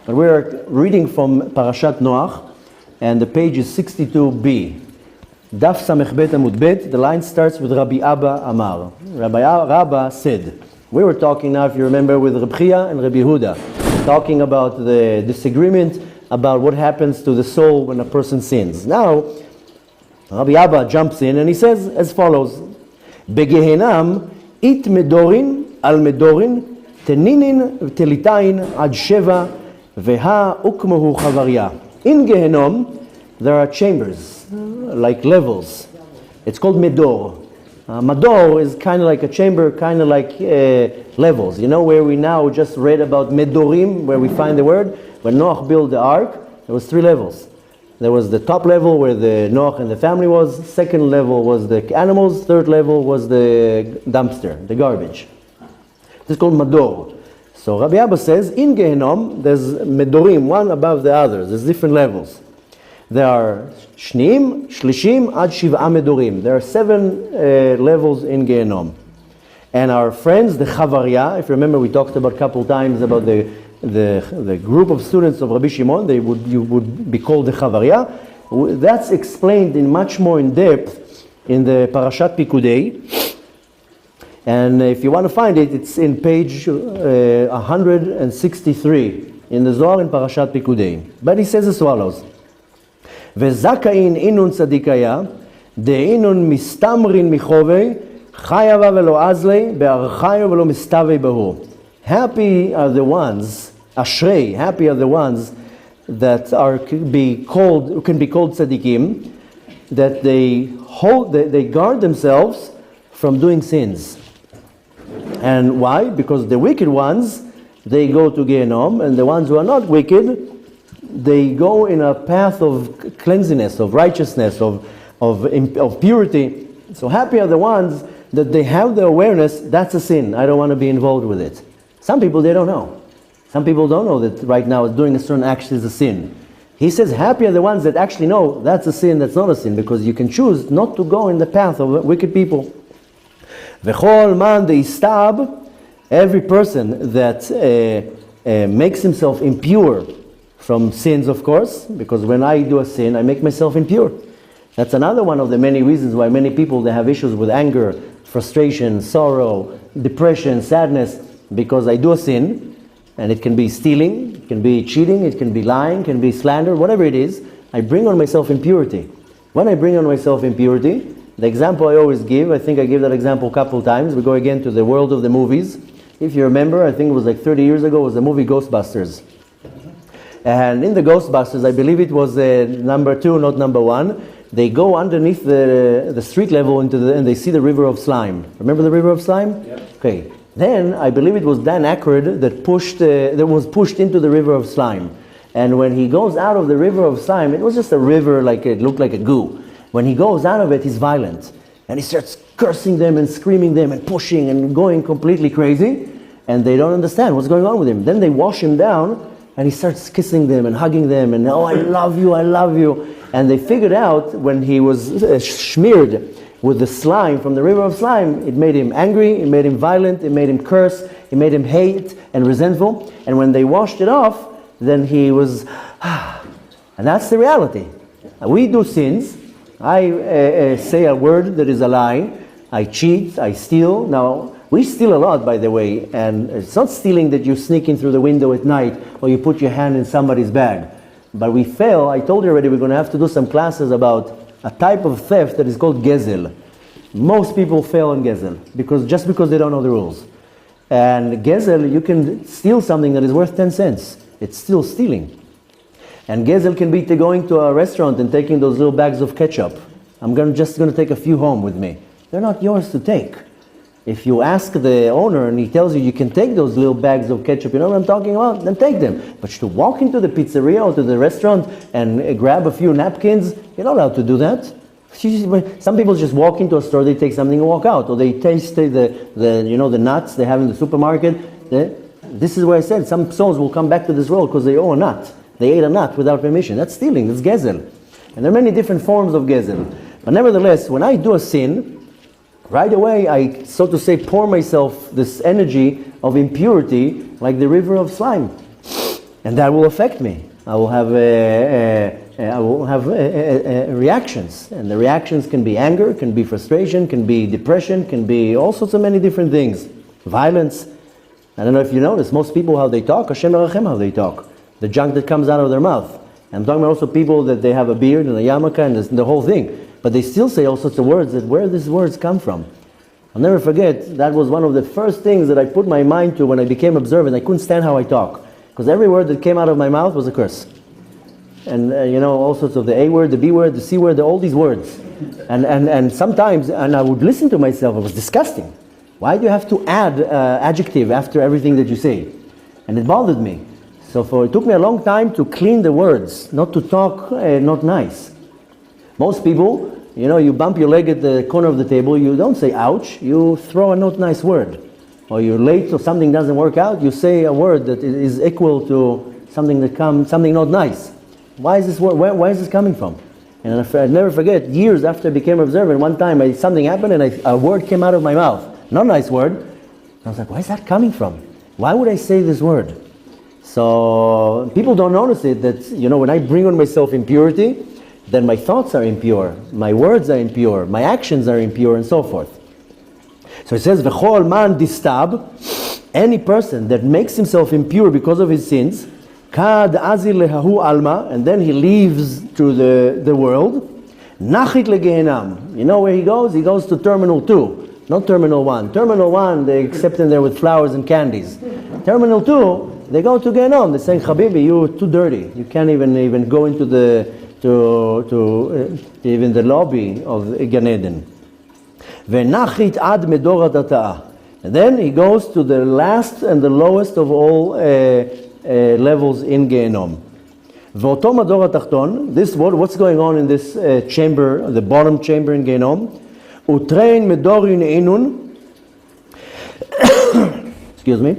But we're reading from Parashat Noach, and the page is 62b. Daf Samech Bet Amud Bet. The line starts with Rabbi Abba Amar. Rabba said. We were talking now, if you remember, with Reb Chia and Rabbi Yehuda, talking about the disagreement about what happens to the soul when a person sins. Now, Rabbi Abba jumps in and he says as follows: Gehinnom it medorin al medorin teninin telitain ad sheva veha ukmuhu chavaria. In Gehenom there are chambers, like levels. It's called medor. Mador is kind of like a chamber, kind of like levels. You know where we now just read about medorim, where we find the word? When Noach built the ark, there was 3 levels. There was the top level where the Noach and the family was. Second level was the animals. Third level was the dumpster, the garbage. This is called Mador. So Rabbi Abba says, in Gehenom, there's Medorim, one above the others. There's different levels. There are Shnim, Shlishim, Ad Shiv'a Medorim. There are 7 levels in Gehenom. And our friends, the Chavaria, if you remember, we talked about a couple times about the group of students of Rabbi Shimon, you would be called the Chavaria. That's explained in much more in depth in the Parashat Pikudei. And if you want to find it, it's in page 163 in the Zohar in Parashat Pikudei. But he says as follows: V'zakain inun tzadikaya, de'inun mistamrin michove, chayava velo azle, be'archayo velo mistave bahu. Happy are the ones, ashrei, happy are the ones that can be called tzaddikim, that they guard themselves from doing sins. And why? Because the wicked ones, they go to Gehenom, and the ones who are not wicked, they go in a path of cleanliness, of righteousness, of purity. So happy are the ones that they have the awareness, that's a sin, I don't want to be involved with it. Some people, they don't know. Some people don't know that right now doing a certain action is a sin. He says happy are the ones that actually know that's a sin, that's not a sin, because you can choose not to go in the path of wicked people. V'chol man de'istab, every person that makes himself impure from sins, of course, because when I do a sin, I make myself impure. That's another one of the many reasons why many people, they have issues with anger, frustration, sorrow, depression, sadness, because I do a sin, and it can be stealing, it can be cheating, it can be lying, it can be slander, whatever it is, I bring on myself impurity. When I bring on myself impurity, the example I always give, I think I gave that example a couple times. We go again to the world of the movies. If you remember, I think it was like 30 years ago, it was the movie Ghostbusters. And in the Ghostbusters, I believe it was number 2, not number 1. They go underneath the street level and they see the river of slime. Remember the river of slime? Yeah. Okay. Then I believe it was Dan Aykroyd that was pushed into the river of slime. And when he goes out of the river of slime, it was just a river, like it looked like a goo. When he goes out of it, he's violent. And he starts cursing them and screaming them and pushing and going completely crazy. And they don't understand what's going on with him. Then they wash him down and he starts kissing them and hugging them and, oh, I love you, I love you. And they figured out when he was smeared with the slime from the river of slime, it made him angry, it made him violent, it made him curse, it made him hate and resentful. And when they washed it off, then he was, and that's the reality. We do sins. I say a word that is a lie. I cheat, I steal. Now, we steal a lot, by the way, and it's not stealing that you sneak in through the window at night or you put your hand in somebody's bag. But we fail. I told you already, we're going to have to do some classes about a type of theft that is called gezel. Most people fail on gezel because they don't know the rules. And gezel, you can steal something that is worth 10 cents. It's still stealing. And gezel can be going to a restaurant and taking those little bags of ketchup. I'm just going to take a few home with me. They're not yours to take. If you ask the owner and he tells you can take those little bags of ketchup, you know what I'm talking about? Then take them. But to walk into the pizzeria or to the restaurant and grab a few napkins, you're not allowed to do that. Some people just walk into a store, they take something and walk out, or they taste the nuts they have in the supermarket. This is where I said some souls will come back to this world because they owe a nut. They ate a nut without permission. That's stealing. That's gezel. And there are many different forms of gezel. But nevertheless, when I do a sin, right away I, so to say, pour myself this energy of impurity like the river of slime. And that will affect me. I will have reactions, and the reactions can be anger, can be frustration, can be depression, can be all sorts of many different things. Violence. I don't know if you notice, most people how they talk, Hashem Erachem how they talk. The junk that comes out of their mouth. I'm talking about also people that they have a beard and a yarmulke and the whole thing, but they still say all sorts of words. That where these words come from? I'll never forget. That was one of the first things that I put my mind to when I became observant. I couldn't stand how I talk. Because every word that came out of my mouth was a curse. And all sorts of the A word, the B word, the C word, all these words. And sometimes, and I would listen to myself, it was disgusting. Why do you have to add adjective after everything that you say? And it bothered me. So it took me a long time to clean the words, not to talk not nice. Most people, you bump your leg at the corner of the table, you don't say ouch, you throw a not nice word. Or you're late or something doesn't work out, you say a word that is equal to something something not nice. Why is this word? Where is this coming from? And I'll never forget, years after I became observant, one time something happened and a word came out of my mouth. Not a nice word. I was like, where is that coming from? Why would I say this word? So people don't notice it, that when I bring on myself impurity, then my thoughts are impure, my words are impure, my actions are impure, and so forth. So it says, V'chol man distab, any person that makes himself impure because of his sins, kad azil lehahu alma, and then he leaves to the world, nachit legehinnom. You know where he goes? He goes to Terminal 2, not Terminal 1. Terminal 1, they accept him there with flowers and candies. Terminal 2, they go to Gehenom. They say, Habibi, you're too dirty. You can't even go into even the lobby of Gan Eden. V'nachit ad medorat ata'ah. And then he goes to the last and the lowest of all levels in Gehenom. V'oto mador atachton. This what's going on in this chamber, the bottom chamber in Gehenom? Utrein medorin einun. Excuse me.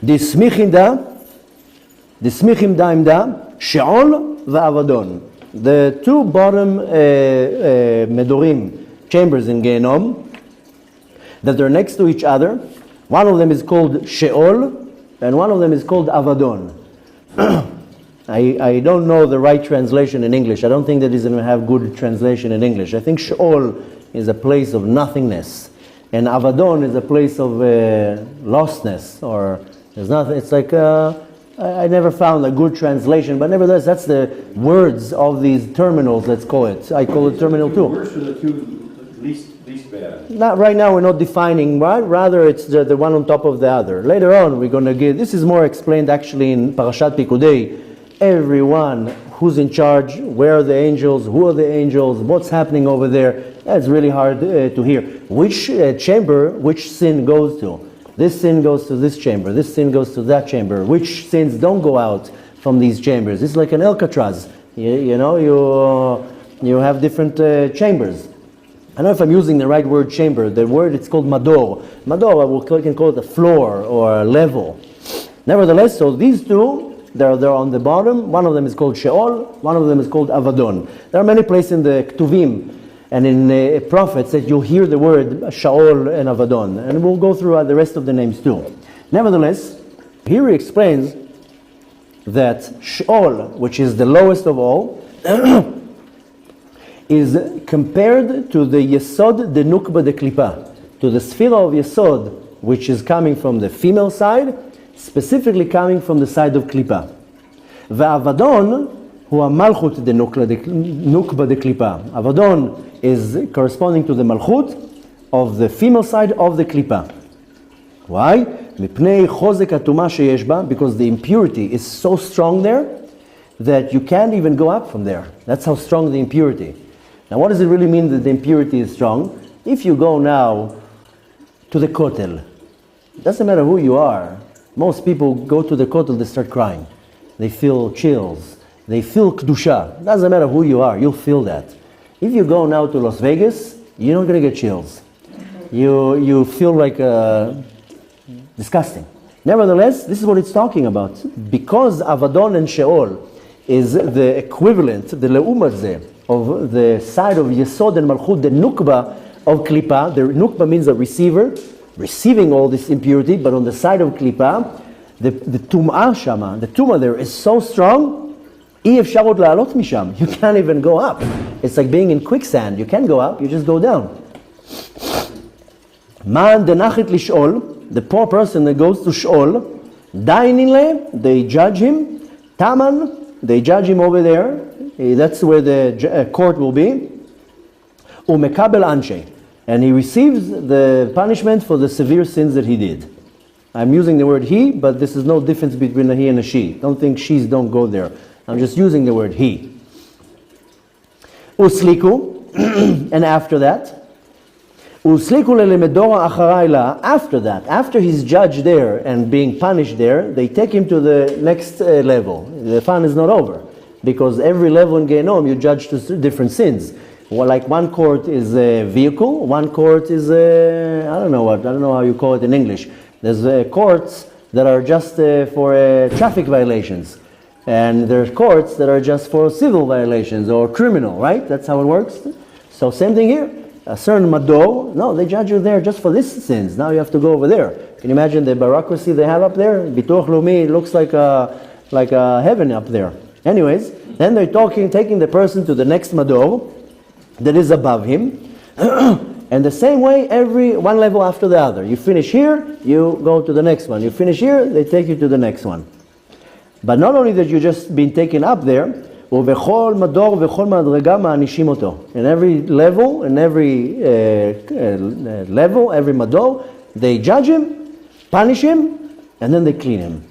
Dismichim da imda sheol va'avadon. The two bottom medorim chambers in Gehenom that are next to each other. One of them is called Sheol and one of them is called Avadon. I don't know the right translation in English. I don't think that is going to have good translation in English. I think Sheol is a place of nothingness and Avadon is a place of lostness, or there's nothing. It's like I never found a good translation, but nevertheless, that's the words of these terminals, let's call it. I call it Terminal 2. Words are the two least bad. Not right now, we're not defining, right? Rather, it's the one on top of the other. Later on, we're going to give, this is more explained actually in Parashat Pikudei. Everyone who's in charge, where are the angels, who are the angels, what's happening over there. That's really hard to hear. Which chamber, which sin goes to. This sin goes to this chamber, this sin goes to that chamber. Which sins don't go out from these chambers? It's like an Alcatraz. You have different chambers. I don't know if I'm using the right word, chamber. The word, it's called mador. Mador, we can call it a floor or a level. Nevertheless, so these two, they're on the bottom. One of them is called Sheol, one of them is called Avadon. There are many places in the Ketuvim and in prophets that you'll hear the word Shaol and Avadon. And we'll go through the rest of the names too. Nevertheless, here he explains that Sheol, which is the lowest of all, is compared to the Yesod de Nukba de Klipa, to the Sphira of Yesod, which is coming from the female side, specifically coming from the side of Klipa. Va'avadon, who are Malchut de Nukba de Klipa. Avadon is corresponding to the Malchut of the female side of the Klipa. Why? Mipnei chozek atuma sheyesh ba, because the impurity is so strong there that you can't even go up from there. That's how strong the impurity. Now, what does it really mean that the impurity is strong? If you go now to the kotel, it doesn't matter who you are. Most people go to the kotel, they start crying. They feel chills. They feel kedusha. It doesn't matter who you are, you'll feel that. If you go now to Las Vegas, you're not going to get chills. You feel like disgusting. Nevertheless, this is what it's talking about. Because Avadon and Sheol is the equivalent, the le'umazeh, of the side of Yesod and Malchut, the Nukba of Klipa. The Nukba means a receiver, receiving all this impurity, but on the side of Klipa, The tum'ah shama, the tum'ah there is so strong, אי אפשר עוד לעלות משם. You can't even go up. It's like being in quicksand. You can't go up, you just go down. Man denachit lish'ol, the poor person that goes to Sheol, dainile, they judge him. Taman, they judge him over there. That's where the court will be. Umekabel anshe, and he receives the punishment for the severe sins that he did. I'm using the word he, but this is no difference between a he and a she. Don't think she's don't go there. I'm just using the word he. Usliku, and after that, after that, after he's judged there and being punished there, they take him to the next level. The fun is not over, because every level in Gehenom you judge to different sins. Well, like one court is a vehicle, one court is a, I don't know how you call it in English. There's courts that are just for traffic violations, and there's courts that are just for civil violations or criminal, right? That's how it works. So same thing here. A certain mado, no, they judge you there just for these sins. Now you have to go over there. Can you imagine the bureaucracy they have up there? Bituach Leumi looks like a heaven up there. Anyways, then they're taking the person to the next mado that is above him. And the same way, every one level after the other. You finish here, you go to the next one. You finish here, they take you to the next one. But not only that you just been taken up there, in every level, every mador, they judge him, punish him, and then they clean him.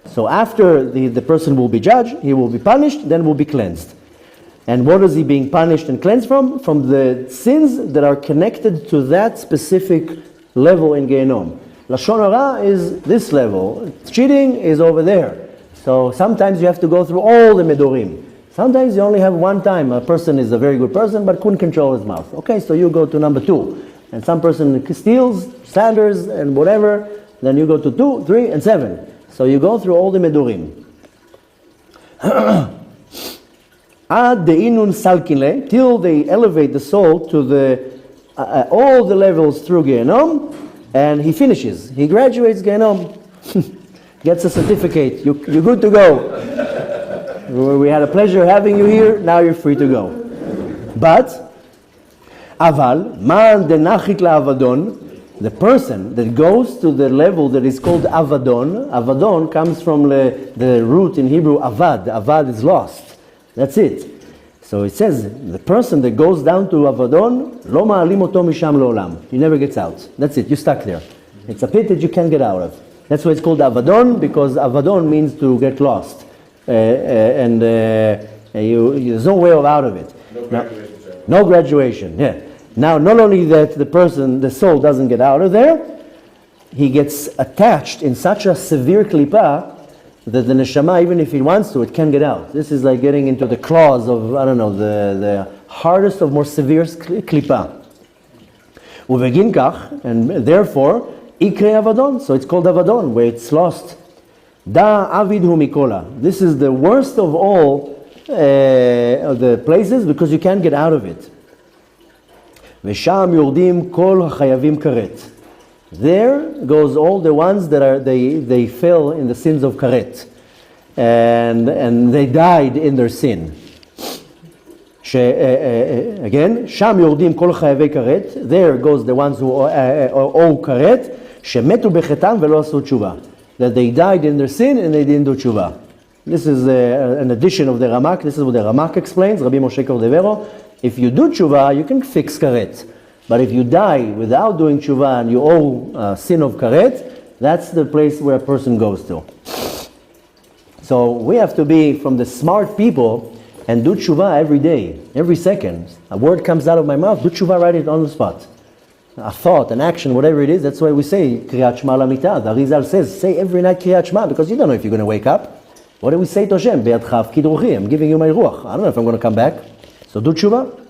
So after the person will be judged, he will be punished, then will be cleansed. And what is he being punished and cleansed from? From the sins that are connected to that specific level in Gehenom. Lashon hara is this level. Cheating is over there. So sometimes you have to go through all the medorim. Sometimes you only have one time. A person is a very good person but couldn't control his mouth. Okay, so you go to number 2. And some person steals, slanders, and whatever. Then you go to 2, 3, and 7. So you go through all the medorim. Ad de'inun salkinle, till they elevate the soul to the all the levels through Gehenom, and he finishes. He graduates Gehenom, gets a certificate. You're good to go. We had a pleasure having you here. Now you're free to go. But aval man denachit la'avadon, the person that goes to the level that is called Avadon. Avadon comes from the root in Hebrew avad. Avad is lost. That's it. So it says, the person that goes down to Avadon, lo ma'alim oto misham le'olam. He never gets out. That's it. You're stuck there. It's a pit that you can't get out of. That's why it's called Avadon, because Avadon means to get lost. There's no way out of it. No graduation. Yeah. Now, not only that the soul doesn't get out of there, he gets attached in such a severe klipa that the neshama, even if he wants to, it can't get out. This is like getting into the claws of, I don't know, the hardest of more severe klipa. Uvegin kach, and therefore, ikre avadon, so it's called avadon, where it's lost. Da avid hu mikola. This is the worst of all the places because you can't get out of it. Vesham yordim kol hachayavim karet. There goes all the ones that are they fell in the sins of karet, and they died in their sin. Again, sham yordim kol chayavei karet. There goes the ones who owe karet. Shemetu bechetam velo asu tshuva. That they died in their sin and they didn't do tshuva. This is an addition of the Ramak. This is what the Ramak explains. Rabbi Moshe Cordovero. If you do tshuva, you can fix karet. But if you die without doing tshuva and you owe sin of karet, that's the place where a person goes to. So we have to be from the smart people and do tshuva every day, every second. A word comes out of my mouth, do tshuva, write it on the spot. A thought, an action, whatever it is, that's why we say Kriyat Shema Lamitah. The Arizal says, say every night Kriyat Shema, because you don't know if you're going to wake up. What do we say to Hashem? Be'adchav kidruchi, I'm giving you my ruach. I don't know if I'm going to come back. So do tshuva.